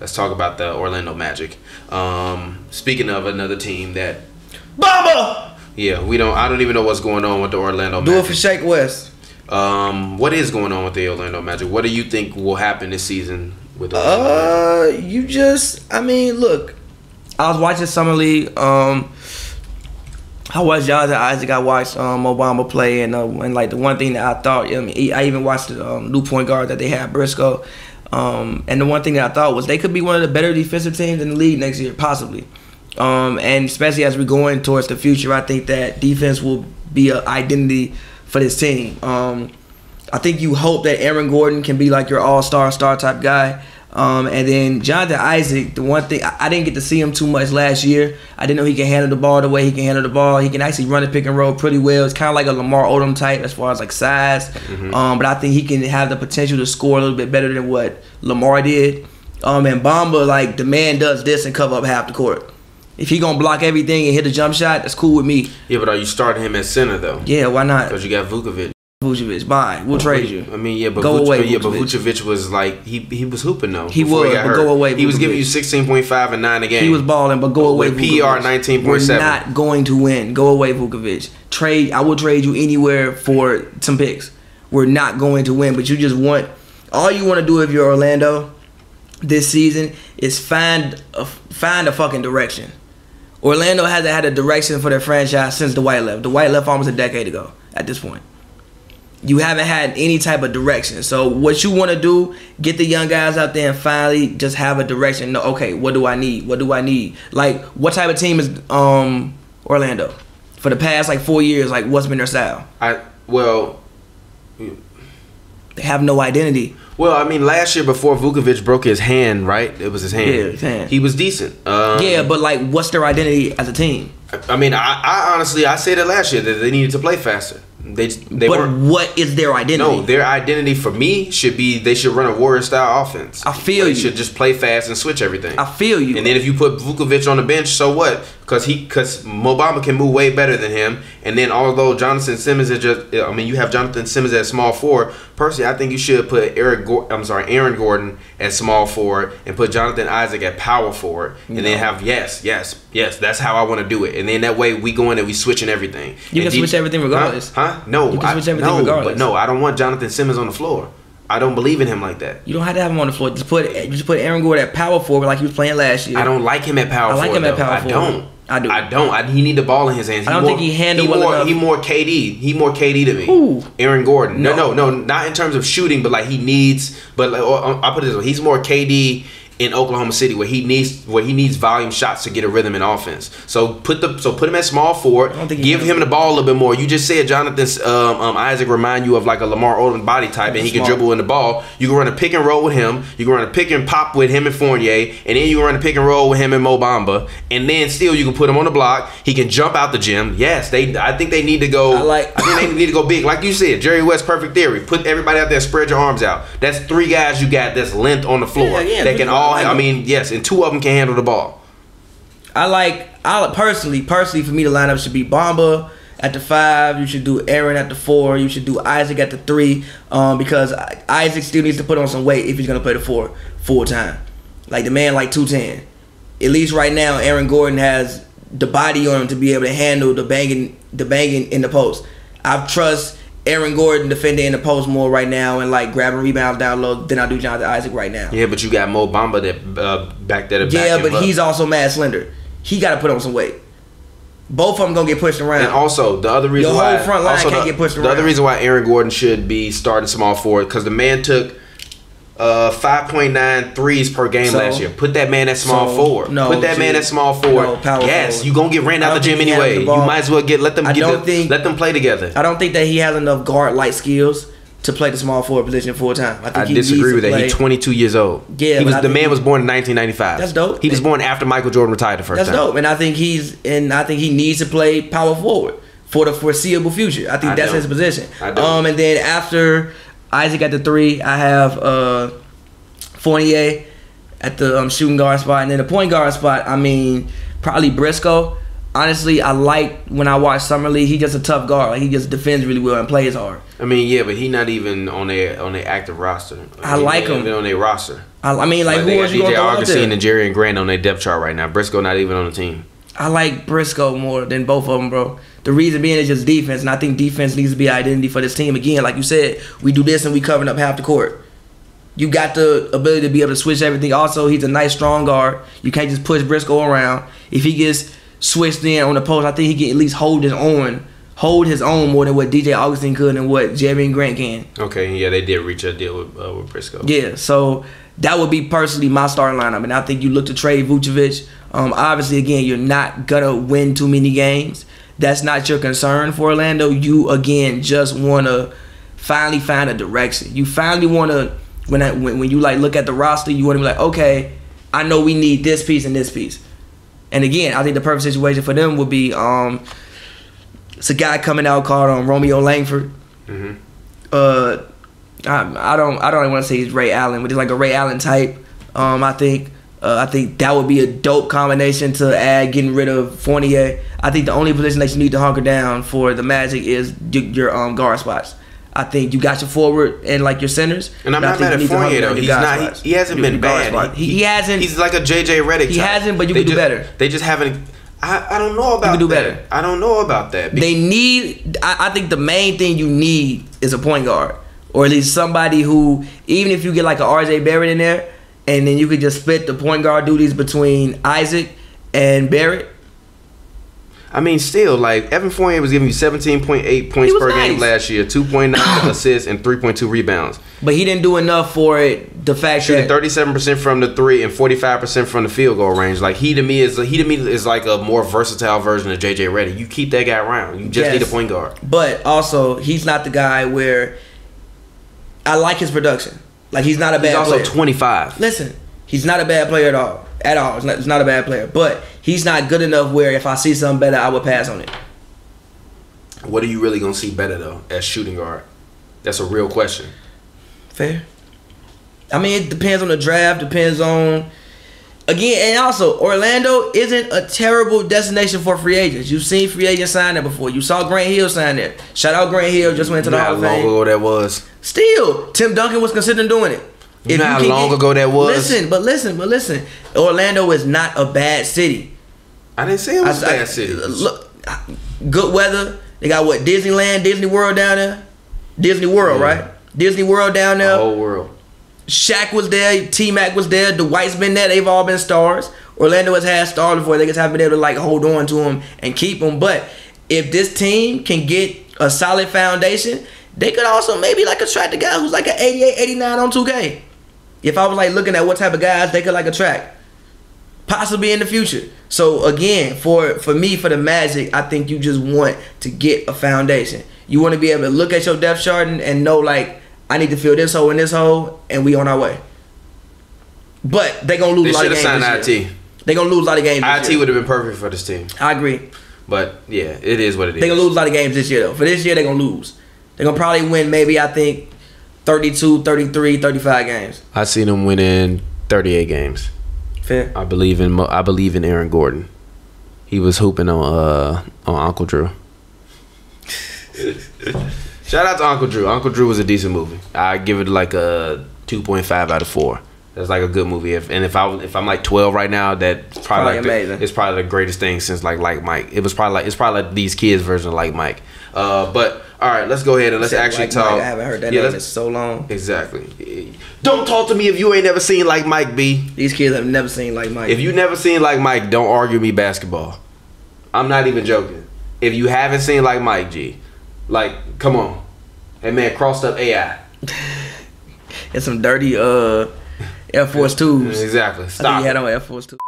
Let's talk about the Orlando Magic. Speaking of another team that Bamba! Yeah, I don't even know what's going on with the Orlando Magic. Do it for Shake West. What is going on with the Orlando Magic? What do you think will happen this season with Orlando Magic? I mean, look, I was watching Summer League. I watched Jonathan Isaac. I watched Obama play, and like the one thing that I thought, I even watched the new point guard that they had, Briscoe. And the one thing that I thought was they could be one of the better defensive teams in the league next year, possibly. And especially as we're going towards the future, I think that defense will be an identity for this team. I think you hope that Aaron Gordon can be like your all-star, star-type guy. And then Jonathan Isaac, the one thing, I didn't get to see him too much last year. I didn't know he can handle the ball the way he can handle the ball. He can actually run the pick and roll pretty well. It's kind of like a Lamar Odom type as far as like size. But I think he can have the potential to score a little bit better than what Lamar did. And Bamba, like, the man does this and cover up half the court. If he gonna block everything and hit a jump shot, that's cool with me. Yeah, but are you starting him at center though? Yeah, why not? Because you got Vucevic. Bye. We'll trade you. I mean, yeah, but Vucevic was like he was hooping though. He was, but go away. He was giving you 16.5 and 9 a game. He was balling, but go away. With PER 19.7. We're not going to win. Go away, Vucevic. I will trade you anywhere for some picks. We're not going to win, but you just want all you want to do if you're Orlando this season is find a fucking direction. Orlando hasn't had a direction for their franchise since Dwight left. Dwight left almost a decade ago at this point. You haven't had any type of direction. So what you want to do, get the young guys out there and finally just have a direction. No, okay, what do I need? What do I need? Like, what type of team is Orlando? For the past, like, 4 years, like, what's been their style? They have no identity. Well, I mean, last year before Vucevic broke his hand, right? It was his hand. Yeah, his hand. He was decent. Yeah, but, like, what's their identity as a team? I mean, I honestly, I said it last year that they needed to play faster. But what is their identity? No, their identity for me should be they should run a Warrior style offense. I feel you. They should just play fast and switch everything. I feel you. And then if you put Vucevic on the bench, so what? Because Mo Bamba can move way better than him. And then although Jonathan Simmons is you have Jonathan Simmons at small forward. Personally, I think you should put Aaron Gordon at small forward and put Jonathan Isaac at power forward, and then have yes, that's how I want to do it. And then that way we go in and we switching everything. You can switch everything regardless. No, you can switch everything regardless. But no, I don't want Jonathan Simmons on the floor. I don't believe in him like that. You don't have to have him on the floor. Just put Aaron Gordon at power forward like he was playing last year. I don't like him at power forward. I like him at power forward. I don't. He need the ball in his hands. I don't think he handled well enough. He more KD. He more KD to me. Who? Aaron Gordon. No, not in terms of shooting, but like he needs. But I'll put it this way: he's more KD in Oklahoma City, where he needs volume shots to get a rhythm in offense. So put him at small forward. Give him the ball a little bit more. You just said Jonathan Isaac remind you of like a Lamar Odom body type, and he can dribble in the ball. You can run a pick and roll with him. You can run a pick and pop with him and Fournier, and then you can run a pick and roll with him and Mo Bamba, and then still you can put him on the block. He can jump out the gym. Yes, I think they need to go. I think they need to go big, like you said. Jerry West, perfect theory. Put everybody out there, spread your arms out. That's 3 guys you got that's length on the floor that can all. I mean, yes, and 2 of them can handle the ball. Personally, for me, the lineup should be Bamba at the 5. You should do Aaron at the 4. You should do Isaac at the 3. Because Isaac still needs to put on some weight if he's gonna play the 4 full time. Like the man, like 210. At least right now, Aaron Gordon has the body on him to be able to handle the banging in the post. I trust Aaron Gordon defending in the post more right now and like grabbing rebounds down low than I do Jonathan Isaac right now. Yeah, but you got Mo Bamba that back that. Yeah, but he's also mad slender. He got to put on some weight. Both of them gonna get pushed around. And also the other reason why whole front line can't get pushed around. The other reason why Aaron Gordon should be starting small forward because the man took 5.9 threes per game last year. Put that man at small forward. Put that man at small forward. Yes, you gonna get ran out the gym anyway. You might as well let them play together. I don't think that he has enough guard-like skills to play the small forward position full time. I disagree with that. He's 22 years old. Yeah, the man was born in 1995. That's dope. He was born after Michael Jordan retired the first time. That's dope, and I think he needs to play power forward for the foreseeable future. I think that's his position. And then after Isaac at the 3, I have Fournier at the shooting guard spot, and then the point guard spot. I mean, probably Briscoe. honestly, I like when I watch Summer League. He just a tough guard. Like, he just defends really well and plays hard. I mean, yeah, but he not even on their active roster. I like him. Even on their roster. I mean, like, who else you gonna throw out there? Augustine and Jerry and Grant on their depth chart right now. Briscoe not even on the team. I like Briscoe more than both of them, bro. The reason being is just defense, and I think defense needs to be identity for this team. Again, like you said, we do this and we covering up half the court. You got the ability to be able to switch everything. Also, he's a nice, strong guard. You can't just push Briscoe around. If he gets switched in on the post, I think he can at least hold his own more than what DJ Augustine could and what Jerry and Grant can. Okay, yeah, they did reach a deal with Briscoe. Yeah, so that would be personally my starting lineup. And I think you look to trade Vucevic. Obviously, again, you're not going to win too many games. That's not your concern for Orlando. You, again, just want to finally find a direction. You finally want to, when you like look at the roster, you want to be like, okay, I know we need this piece and this piece. And again, I think the perfect situation for them would be it's a guy coming out called Romeo Langford. Mm-hmm. I don't want to say he's Ray Allen, but he's like a Ray Allen type. I think that would be a dope combination to add, getting rid of Fournier. I think the only position that you need to hunker down for the Magic is your guard spots. I think you got your forward and like your centers. And I'm not mad at Fournier though. He's not. He hasn't been bad. He hasn't. He's like a JJ Redick. He hasn't, but you can do better. They just haven't. I don't know about that. You can do better. I don't know about that. They need. I think the main thing you need is a point guard, or at least somebody who, even if you get like a RJ Barrett in there, and then you could just split the point guard duties between Isaac and Barrett. I mean, still, like, Evan Fournier was giving you 17.8 points per game last year, 2.9 assists, and 3.2 rebounds. But he didn't do enough for it. The fact shooting 37% from the three and 45% from the field goal range. Like, he to me is like a more versatile version of JJ Redick. You keep that guy around. You just need a point guard. But also, he's not the guy where I like his production. Like, he's not a bad player. He's also 25. Listen, he's not a bad player at all. At all. It's not a bad player. But he's not good enough where if I see something better, I would pass on it. What are you really going to see better, though, as shooting guard? That's a real question. Fair. I mean, it depends on the draft. Depends on... Again, and also, Orlando isn't a terrible destination for free agents. You've seen free agents sign there before. You saw Grant Hill sign there. Shout out Grant Hill. Just went to the Hall of Fame. How long ago that was? Still, Tim Duncan was considering doing it. You know how long ago that was? Listen. Orlando is not a bad city. I didn't say it was a bad city. Look, good weather. They got what? Disneyland, Disney World down there? Disney World, right? Disney World down there. The whole world. Shaq was there. T-Mac was there. Dwight's been there. They've all been stars. Orlando has had stars before. They just haven't been able to like hold on to them and keep them. But if this team can get a solid foundation, they could also maybe like attract a guy who's like an 88, 89 on 2K. If I was like looking at what type of guys they could like attract, possibly in the future. So again, for me, for the Magic, I think you just want to get a foundation. You want to be able to look at your depth chart and know like, I need to fill this hole and this hole, and we on our way. But they gonna lose a lot of games this year. They gonna lose a lot of games this year. IT would have been perfect for this team. I agree. But yeah, it is what it is. They gonna lose a lot of games this year though. For this year, they gonna lose. They gonna probably win maybe, I think, 32, 33, 35 games. I seen them winning 38 games. Fair. I believe in Aaron Gordon. He was hooping on Uncle Drew. Shout out to Uncle Drew. Uncle Drew was a decent movie. I give it like a 2.5 out of 4. That's like a good movie. If I'm like 12 right now, that's probably like amazing. It's probably the greatest thing since like Mike. It's probably like these kids' version of Like Mike. But all right, let's go ahead and let's actually talk. Mike, I haven't heard that name in so long. Exactly. Don't talk to me if you ain't never seen Like Mike, B. These kids have never seen Like Mike. If you never seen Like Mike, don't argue me basketball. I'm not even joking. If you haven't seen Like Mike, G, like, come on. Hey man, crossed up AI. It's some dirty Air Force 2s. Exactly. Stop. I think he had on Air Force 2.